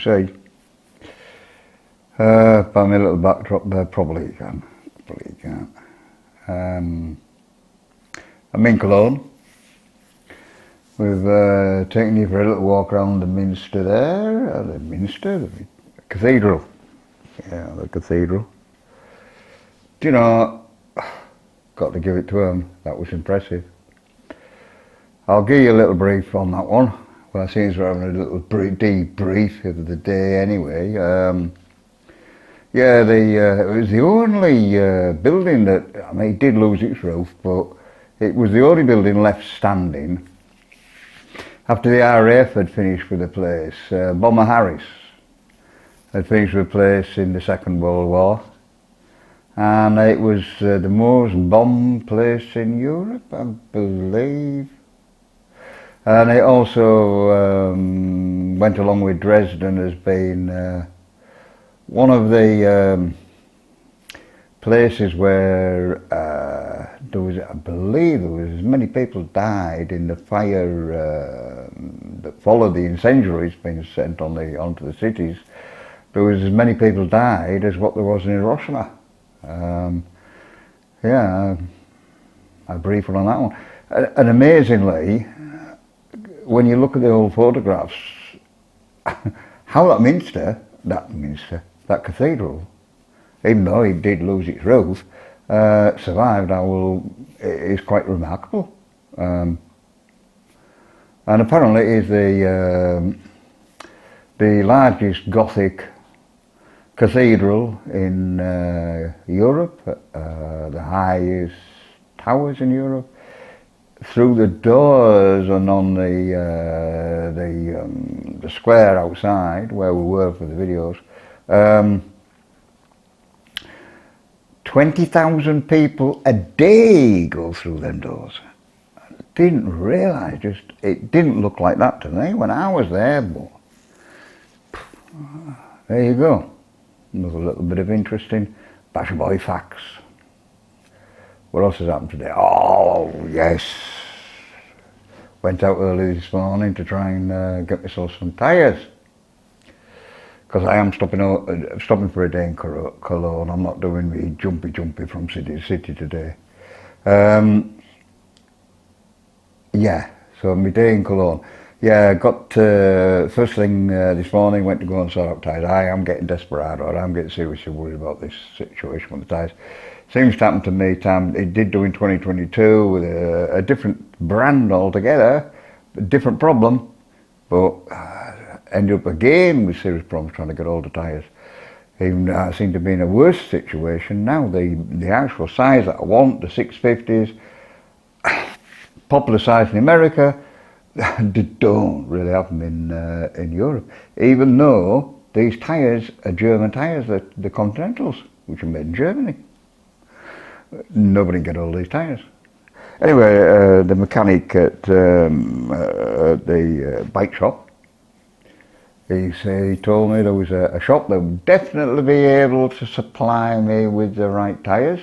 see. By my little backdrop there, probably you can. Probably you can't. I'm in Cologne. We've taken you for a little walk around the Minster there. The Minster? The cathedral. Yeah, the cathedral. Do you know, got to give it to him, that was impressive. I'll give you a little brief on that one. Well, I seems we're having a little debrief of the day anyway. Yeah, it was the only building that, I mean, it did lose its roof, but it was the only building left standing after the RAF had finished with the place. Bomber Harris had finished with the place in the Second World War, and it was the most bombed place in Europe, I believe. And it also went along with Dresden as being one of the places where there was, I believe there was as many people died in the fire that followed the incendiaries being sent onto the cities. There was as many people died as what there was in Hiroshima. Yeah, a brief one on that one. And amazingly, when you look at the old photographs, how that cathedral, even though it did lose its roof, survived, is quite remarkable. And apparently it is the largest Gothic cathedral in Europe, the highest towers in Europe. Through the doors and on the square outside where we were for the videos, 20,000 people a day go through them doors. I didn't realise, it didn't look like that to me when I was there, but there you go. Another little bit of interesting Basher Boy facts. What else has happened today? Oh, yes. Went out early this morning to try and get myself some tyres. Because I am stopping for a day in Cologne. I'm not doing the jumpy from city to city today. Yeah, so my day in Cologne. Yeah, got first thing this morning, went to go and sort out tyres. I am getting desperado, I'm getting seriously worried about this situation with the tyres. Seems to happen to me, it did do in 2022 with a different brand altogether, a different problem, but ended up again with serious problems trying to get all the tyres. Even I seem to be in a worse situation now. The actual size that I want, the 650s, popular size in America, they don't really have them in Europe, even though these tyres are German tyres, the Continentals, which are made in Germany. Nobody can get all these tyres. Anyway, the mechanic at the bike shop, he told me there was a shop that would definitely be able to supply me with the right tyres.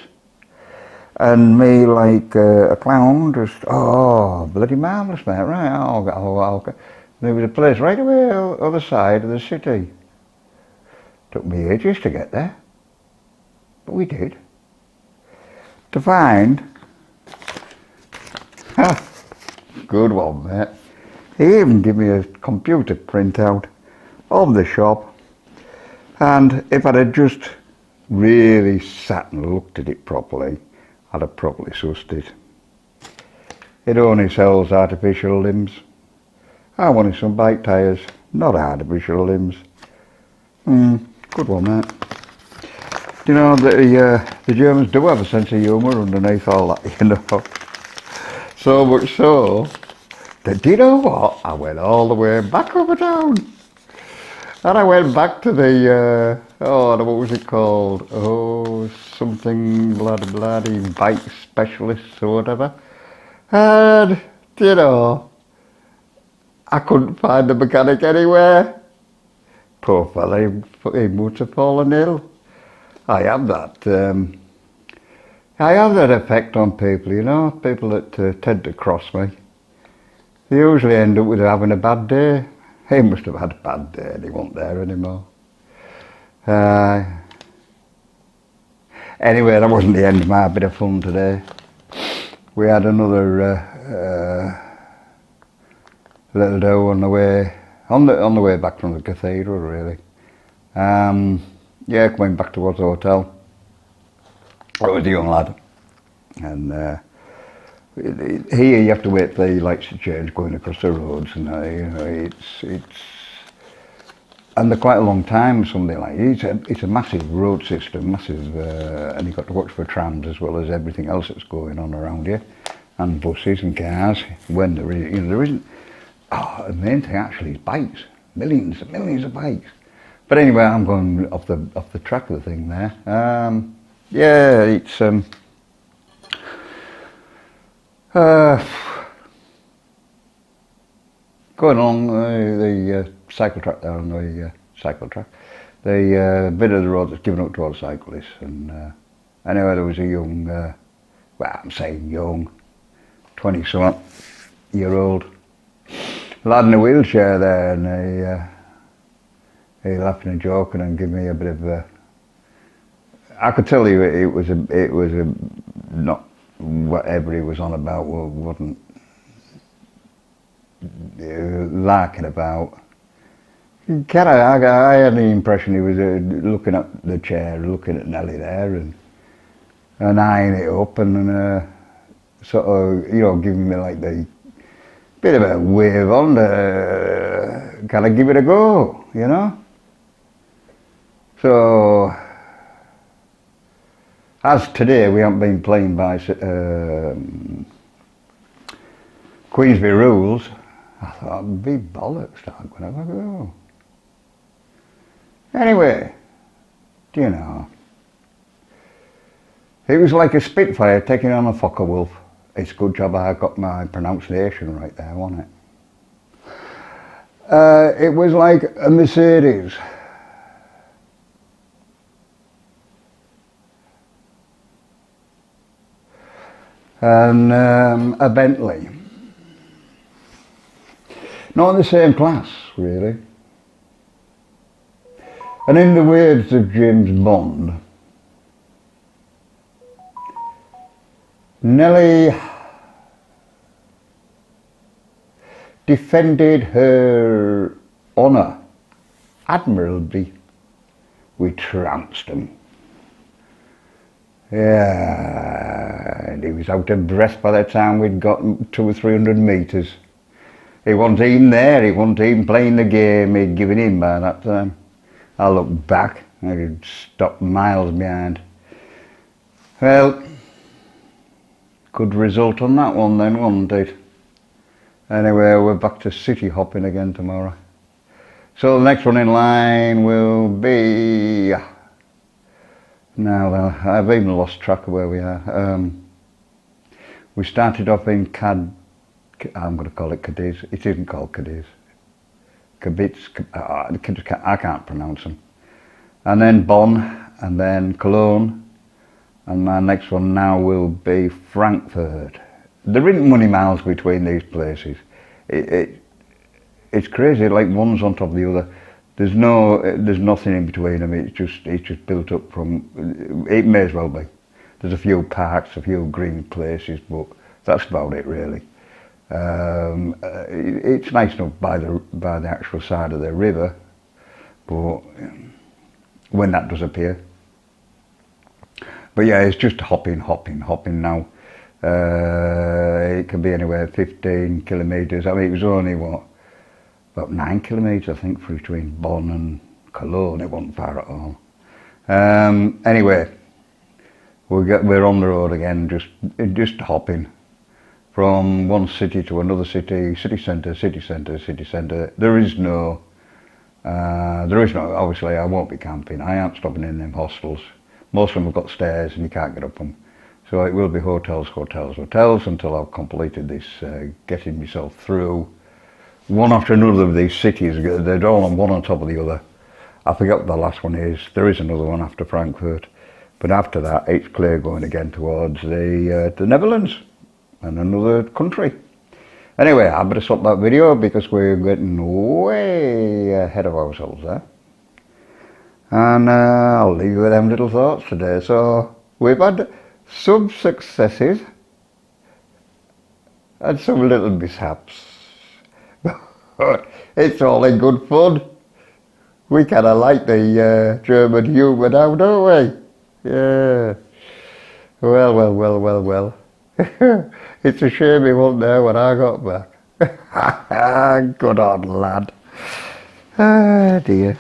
And me, like a clown, just, oh, bloody marvellous, mate, right, I'll. There was a place right away on the other side of the city. Took me ages to get there, but we did. To find, good one, mate. He even gave me a computer printout of the shop, and if I'd have just really sat and looked at it properly, I'd have properly sussed it. It only sells artificial limbs. I wanted some bike tyres, not artificial limbs. Good one, mate. You know, the Germans do have a sense of humour underneath all that, you know. So much so that, do you know what? I went all the way back over town. And I went back to the, what was it called? Oh, something bloody bike specialists or whatever. And, you know, I couldn't find the mechanic anywhere. Poor fella, he must have fallen ill. I have that effect on people, you know, people that tend to cross me. They usually end up with having a bad day. He must have had a bad day and he wasn't there anymore. Uh, anyway, that wasn't the end of my bit of fun today. We had another little do on the way back from the cathedral, really. Yeah, coming back towards the hotel. I was a young lad, and here you have to wait for the lights to change going across the roads, and you know, and they're quite a long time. Something like it's a massive road system, massive, and you've got to watch for trams as well as everything else that's going on around you, and buses and cars. When there is, you know, there isn't. Oh, the main thing actually is bikes, millions and millions of bikes. But anyway, I'm going off the track of the thing there. Yeah, it's going along the cycle track there on the cycle track. The bit of the road that's given up to all the cyclists. And anyway, there was a young, well, I'm saying young, 20-something-year-old lad in a wheelchair there, and he laughing and joking and giving me a bit of a. I could tell you it was a not whatever he was on about, wasn't larking about. I had the impression he was looking at the chair, looking at Nelly there, and eyeing it up, and sort of, you know, giving me like the bit of a wave on to kind of give it a go, you know. So, as today we haven't been playing by Queensby rules, I thought it'd be bollocks, I'm going to have a go. Anyway, do you know, it was like a Spitfire taking on a Fokker Wolf. It's a good job I got my pronunciation right there, wasn't it? It was like a Mercedes. And a Bentley. Not in the same class, really. And in the words of James Bond, Nelly defended her honour admirably. We trounced him. Yeah, and he was out of breath by the time we'd got 200 or 300 metres. He wasn't even there, he wasn't even playing the game he'd given in by that time. I looked back, I'd stopped miles behind. Well, good result on that one then, wasn't it? Anyway, we're back to city hopping again tomorrow. So the next one in line will be... Now, I've even lost track of where we are. We started off in I'm going to call it Cadiz. It isn't called Cadiz. I can't pronounce them. And then Bonn, and then Cologne, and my next one now will be Frankfurt. There isn't many miles between these places. It's crazy, like one's on top of the other. There's nothing in between them. It's just built up from. It may as well be. There's a few parks, a few green places, but that's about it really. It's nice enough by the actual side of the river, but when that does appear. But yeah, it's just hopping now. It can be anywhere 15 kilometres. I mean, it was only about 9 kilometres, I think, between Bonn and Cologne. It wasn't far at all. Anyway, we're on the road again, just hopping from one city to another city, city centre. There is no. Obviously, I won't be camping. I aren't stopping in them hostels. Most of them have got stairs and you can't get up them. So it will be hotels until I've completed this, getting myself through one after another of these cities. They're all on one on top of the other. I forget what the last one is. There is another one after Frankfurt. But after that, it's clear going again towards the Netherlands and another country. Anyway, I better stop that video because we're getting way ahead of ourselves there. And I'll leave you with them little thoughts today. So we've had some successes and some little mishaps. It's all in good fun. We kind of like the German humour now, don't we? Yeah. Well. It's a shame he wasn't there when I got back. Good on, lad. Ah, dear.